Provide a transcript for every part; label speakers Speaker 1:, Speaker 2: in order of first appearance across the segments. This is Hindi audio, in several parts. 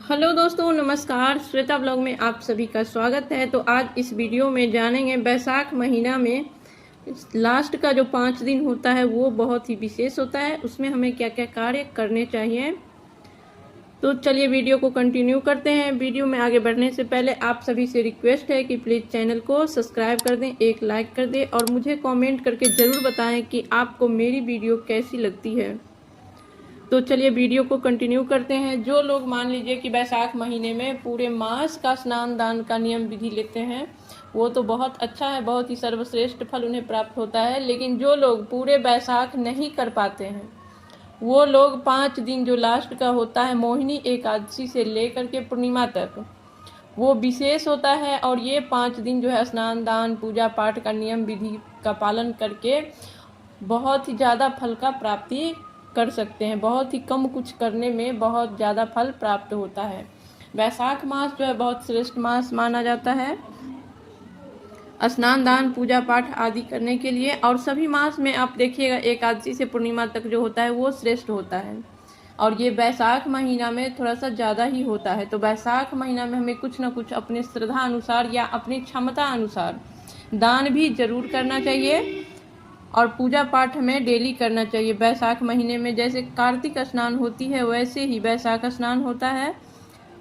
Speaker 1: हेलो दोस्तों, नमस्कार। श्वेता ब्लॉग में आप सभी का स्वागत है। तो आज इस वीडियो में जानेंगे बैसाख महीना में लास्ट का जो 5 दिन होता है वो बहुत ही विशेष होता है। उसमें हमें क्या क्या कार्य करने चाहिए। तो चलिए वीडियो को कंटिन्यू करते हैं। वीडियो में आगे बढ़ने से पहले आप सभी से रिक्वेस्ट है कि प्लीज़ चैनल को सब्सक्राइब कर दें, एक लाइक कर दें और मुझे कमेंट करके ज़रूर बताएं कि आपको मेरी वीडियो कैसी लगती है। तो चलिए वीडियो को कंटिन्यू करते हैं। जो लोग मान लीजिए कि बैसाख महीने में पूरे मास का स्नान दान का नियम विधि लेते हैं वो तो बहुत अच्छा है, बहुत ही सर्वश्रेष्ठ फल उन्हें प्राप्त होता है। लेकिन जो लोग पूरे बैसाख नहीं कर पाते हैं वो लोग 5 दिन जो लास्ट का होता है मोहिनी एकादशी से लेकर के पूर्णिमा तक वो विशेष होता है। और ये 5 दिन जो है स्नान दान पूजा पाठ का नियम विधि का पालन करके बहुत ही ज़्यादा फल का प्राप्ति कर सकते हैं। बहुत ही कम कुछ करने में बहुत ज़्यादा फल प्राप्त होता है। वैशाख मास जो है बहुत श्रेष्ठ मास माना जाता है स्नान दान पूजा पाठ आदि करने के लिए। और सभी मास में आप देखिएगा एकादशी से पूर्णिमा तक जो होता है वो श्रेष्ठ होता है। और ये बैसाख महीना में थोड़ा सा ज़्यादा ही होता है। तो बैसाख महीना में हमें कुछ ना कुछ अपने श्रद्धा अनुसार या अपनी क्षमता अनुसार दान भी जरूर करना चाहिए और पूजा पाठ हमें डेली करना चाहिए। बैसाख महीने में जैसे कार्तिक स्नान होती है वैसे ही बैसाख स्नान होता है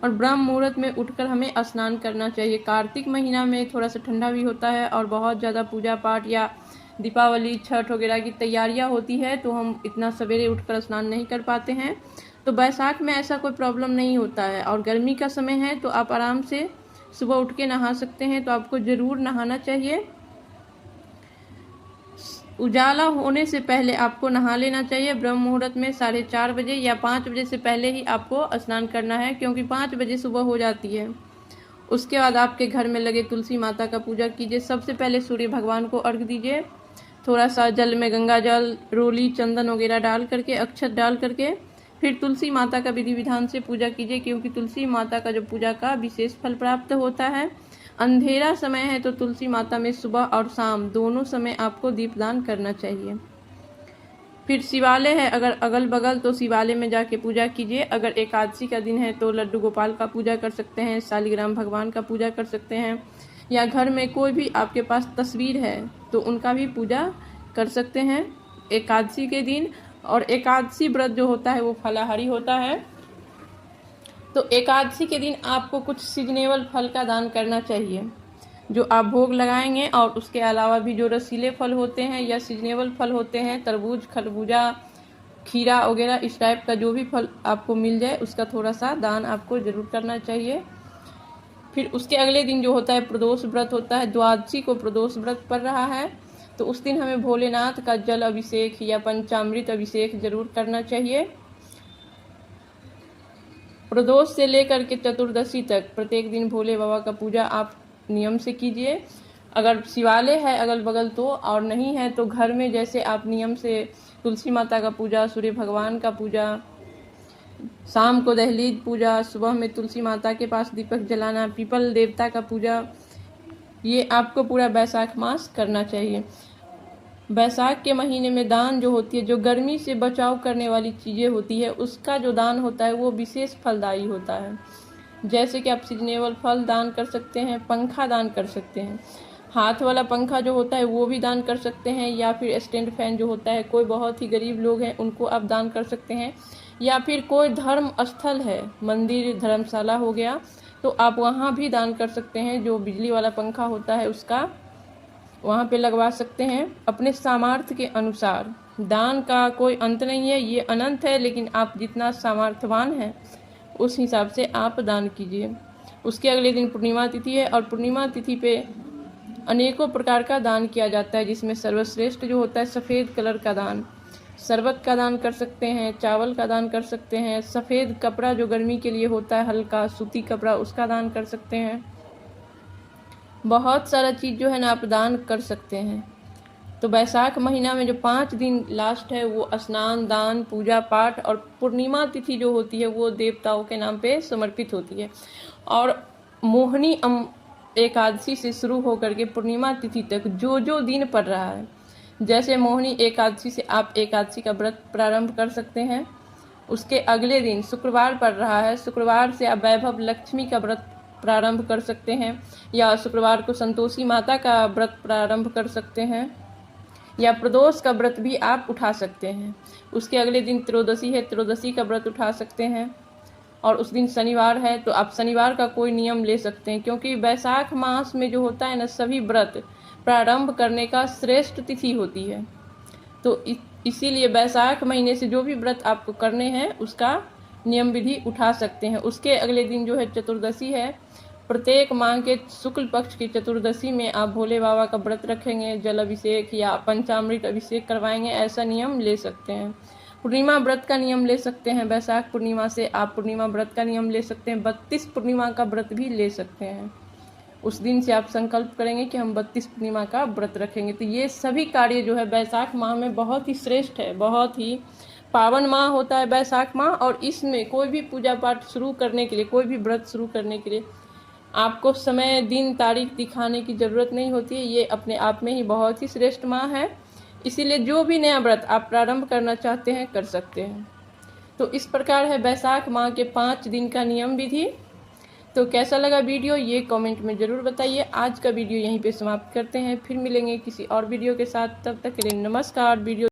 Speaker 1: और ब्रह्म मुहूर्त में उठकर हमें स्नान करना चाहिए। कार्तिक महीना में थोड़ा सा ठंडा भी होता है और बहुत ज़्यादा पूजा पाठ या दीपावली छठ वगैरह की तैयारियां होती है तो हम इतना सवेरे उठकर स्नान नहीं कर पाते हैं। तो बैसाख में ऐसा कोई प्रॉब्लम नहीं होता है। और गर्मी का समय है तो आप आराम से सुबह उठ के नहा सकते हैं। तो आपको ज़रूर नहाना चाहिए। उजाला होने से पहले आपको नहा लेना चाहिए। ब्रह्म मुहूर्त में 4:30 बजे या 5 बजे से पहले ही आपको स्नान करना है, क्योंकि 5 बजे सुबह हो जाती है। उसके बाद आपके घर में लगे तुलसी माता का पूजा कीजिए। सबसे पहले सूर्य भगवान को अर्घ दीजिए। थोड़ा सा जल में गंगा जल, रोली, चंदन वगैरह डाल करके, अक्षत डाल करके फिर तुलसी माता का विधि विधान से पूजा कीजिए, क्योंकि तुलसी माता का जो पूजा का विशेष फल प्राप्त होता है। अंधेरा समय है तो तुलसी माता में सुबह और शाम दोनों समय आपको दीपदान करना चाहिए। फिर शिवालय है अगर अगल बगल तो शिवालय में जाके पूजा कीजिए। अगर एकादशी का दिन है तो लड्डू गोपाल का पूजा कर सकते हैं, शालिग्राम भगवान का पूजा कर सकते हैं, या घर में कोई भी आपके पास तस्वीर है तो उनका भी पूजा कर सकते हैं एकादशी के दिन। और एकादशी व्रत जो होता है वो फलाहारी होता है। तो एकादशी के दिन आपको कुछ सीजनेबल फल का दान करना चाहिए जो आप भोग लगाएंगे। और उसके अलावा भी जो रसीले फल होते हैं या सीजनेबल फल होते हैं, तरबूज, खरबूजा, खीरा वगैरह, इस टाइप का जो भी फल आपको मिल जाए उसका थोड़ा सा दान आपको जरूर करना चाहिए। फिर उसके अगले दिन जो होता है प्रदोष व्रत होता है। द्वादशी को प्रदोष व्रत पड़ रहा है तो उस दिन हमें भोलेनाथ का जल अभिषेक या पंचामृत अभिषेक जरूर करना चाहिए। प्रदोष से लेकर के चतुर्दशी तक प्रत्येक दिन भोले बाबा का पूजा आप नियम से कीजिए। अगर शिवालय है अगल बगल तो, और नहीं है तो घर में जैसे आप नियम से तुलसी माता का पूजा, सूर्य भगवान का पूजा, शाम को दहलीज पूजा, सुबह में तुलसी माता के पास दीपक जलाना, पीपल देवता का पूजा, ये आपको पूरा बैसाख मास करना चाहिए। बैसाख के महीने में दान जो होती है, जो गर्मी से बचाव करने वाली चीज़ें होती है उसका जो दान होता है वो विशेष फलदायी होता है। जैसे कि आप सीजनेबल फल दान कर सकते हैं, पंखा दान कर सकते हैं, हाथ वाला पंखा जो होता है वो भी दान कर सकते हैं, या फिर स्टैंड फैन जो होता है, कोई बहुत ही गरीब लोग हैं उनको आप दान कर सकते हैं। या फिर कोई धर्म स्थल है, मंदिर, धर्मशाला हो गया, तो आप वहाँ भी दान कर सकते हैं। जो बिजली वाला पंखा होता है उसका वहाँ पे लगवा सकते हैं अपने सामर्थ्य के अनुसार। दान का कोई अंत नहीं है, ये अनंत है, लेकिन आप जितना सामर्थ्यवान हैं उस हिसाब से आप दान कीजिए। उसके अगले दिन पूर्णिमा तिथि है और पूर्णिमा तिथि पे अनेकों प्रकार का दान किया जाता है, जिसमें सर्वश्रेष्ठ जो होता है सफ़ेद कलर का दान। शरबत का दान कर सकते हैं, चावल का दान कर सकते हैं, सफ़ेद कपड़ा जो गर्मी के लिए होता है हल्का सूती कपड़ा उसका दान कर सकते हैं। बहुत सारा चीज़ जो है ना आप दान कर सकते हैं। तो बैसाख महीना में जो 5 दिन लास्ट है वो स्नान दान पूजा पाठ और पूर्णिमा तिथि जो होती है वो देवताओं के नाम पे समर्पित होती है। और मोहिनी एकादशी से शुरू होकर के पूर्णिमा तिथि तक जो जो दिन पड़ रहा है, जैसे मोहिनी एकादशी से आप एकादशी का व्रत प्रारंभ कर सकते हैं। उसके अगले दिन शुक्रवार पड़ रहा है, शुक्रवार से आप वैभव लक्ष्मी का व्रत प्रारंभ कर सकते हैं, या शुक्रवार को संतोषी माता का व्रत प्रारंभ कर सकते हैं, या प्रदोष का व्रत भी आप उठा सकते हैं। उसके अगले दिन त्रयोदशी है, त्रयोदशी का व्रत उठा सकते हैं, और उस दिन शनिवार है तो आप शनिवार का कोई नियम ले सकते हैं, क्योंकि वैशाख मास में जो होता है ना, सभी व्रत प्रारंभ करने का श्रेष्ठ तिथि होती है। तो इसीलिए वैशाख महीने से जो भी व्रत आपको करने हैं उसका नियम विधि उठा सकते हैं। उसके अगले दिन जो है चतुर्दशी है, प्रत्येक माह के शुक्ल पक्ष की चतुर्दशी में आप भोले बाबा का व्रत रखेंगे, जल अभिषेक या पंचामृत अभिषेक करवाएंगे, ऐसा नियम ले सकते हैं। पूर्णिमा व्रत का नियम ले सकते हैं, वैशाख पूर्णिमा से आप पूर्णिमा व्रत का नियम ले सकते हैं, 32 पूर्णिमा का व्रत भी ले सकते हैं। उस दिन से आप संकल्प करेंगे कि हम 32 पूर्णिमा का व्रत रखेंगे। तो ये सभी कार्य जो है वैशाख माह में बहुत ही श्रेष्ठ है, बहुत ही पावन माह होता है वैशाख माह। और इसमें कोई भी पूजा पाठ शुरू करने के लिए, कोई भी व्रत शुरू करने के लिए आपको समय दिन तारीख दिखाने की ज़रूरत नहीं होती है। ये अपने आप में ही बहुत ही श्रेष्ठ माह है, इसीलिए जो भी नया व्रत आप प्रारंभ करना चाहते हैं कर सकते हैं। तो इस प्रकार है वैशाख माह के 5 दिन का नियम विधि। तो कैसा लगा वीडियो ये कमेंट में ज़रूर बताइए। आज का वीडियो यहीं पे समाप्त करते हैं, फिर मिलेंगे किसी और वीडियो के साथ। तब तक के लिए नमस्कार। वीडियो